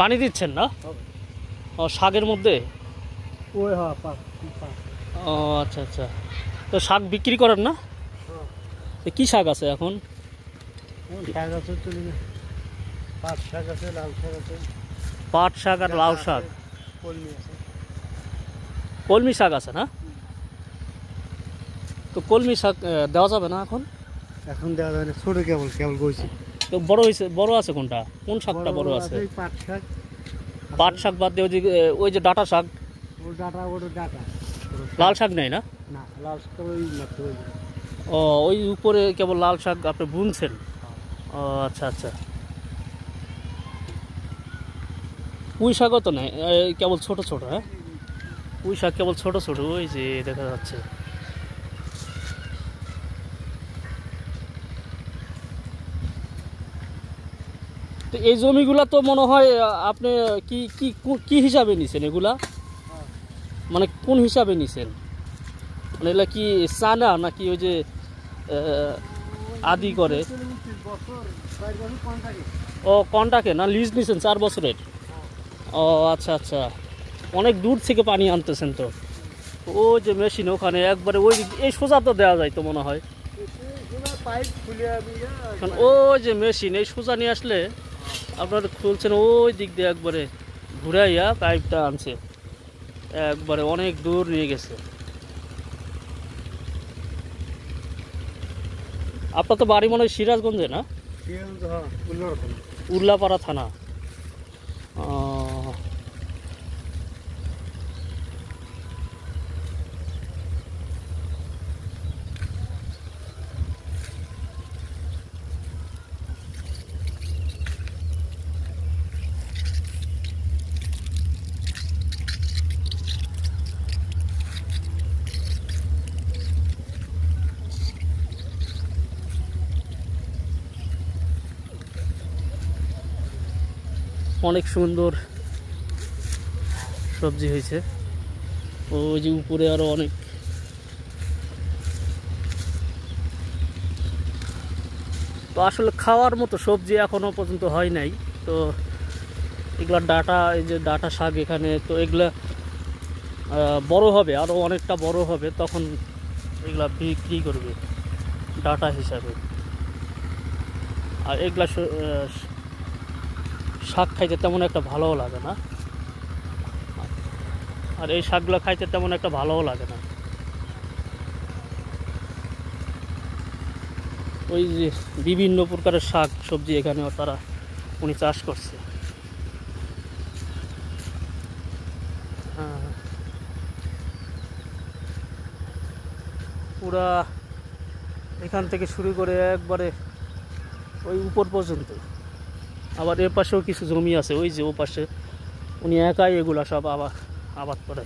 পানি দিচ্ছেন না? ও শাকের মধ্যে? ওই হ্যাঁ। ও আচ্ছা আচ্ছা। তো শাক বিক্রি করেন না? কি শাক আছে এখন? শাক আছে তুলি না, পাট শাক আছে, লাল শাক আছে। পাট শাক আর লাউ শাক, কলমি আছে। কলমি শাক আছে না? তো কলমি শাক দেওয়া যাবে না এখন? এখন দেওয়া যায় না, ছোট কেবল কেবল গইছে। তো বড় হয়েছে, বড় আছে কোনটা? কোন শাকটা বড় আছে? পাট শাক। পাট শাক বাদ দিয়ে ওই যে ডাঁটা শাক। ওর ডাটা, ওর ডাটা। লাল শাক নেই না? না, লাল শাক ওই মাত্র ওই। ও ওই উপরে কেবল লাল শাক আপনি বুনছেন? ও আচ্ছা আচ্ছা। পুঁই শাকও তো নেই, কেবল ছোট ছোট। হ্যাঁ, পুঁই শাক কেবল ছোট ছোট, ওই যে দেখা যাচ্ছে। তো এই জমিগুলা তো মনে হয় আপনি কি কি কি হিসাবে নিছেন এগুলা? মানে কোন হিসাবে নিছেন? মানে এগুলা কি চানা নাকি ওই যে আদি করে? ও কন্টাকে না, লিজ নিছেন 4 বছরের? ও আচ্ছা আচ্ছা। অনেক দূর থেকে পানি আনতেছেন তো? ও যে মেশিন ওখানে একবারে ওই এই সোজা তো দেওয়া যায় তো মনে হয়। ও যে মেশিন এই সোজা নিয়ে আসলে আপনারা খুলছেন, ওই দিক দিয়ে একবারে ঘুরাইয়া পাইপটা আনছে, একবারে অনেক দূর নিয়ে গেছে। আপনার তো বাড়ি মনে হয় সিরাজগঞ্জে না? উল্লাপাড়া থানা। অনেক সুন্দর সবজি হয়েছে। ওই যে উপরে আরো অনেক। তো আসলে খাওয়ার মতো সবজি এখনো পর্যন্ত হয় নাই। তো এগুলা ডাটা, এই যে ডাটা শাক এখানে, তো এগুলা বড় হবে, আরো অনেকটা বড় হবে, তখন এগুলা বিক্রি করবে ডাটা হিসাবে। আর এগুলা শাক খাইতে তেমন একটা ভালোও লাগে না, আর এই শাকগুলো খাইতে তেমন একটা ভালোও লাগে না। ওই যে বিভিন্ন প্রকারের শাক সবজি এখানে উনি চাষ করছে। হ্যাঁ, পুরা এখান থেকে শুরু করে একবারে ওই উপর পর্যন্ত। আবার এর পাশেও কিছু জমি আছে, ওই যে ও পাশে উনি একাই এগুলা সব আবাদ করে।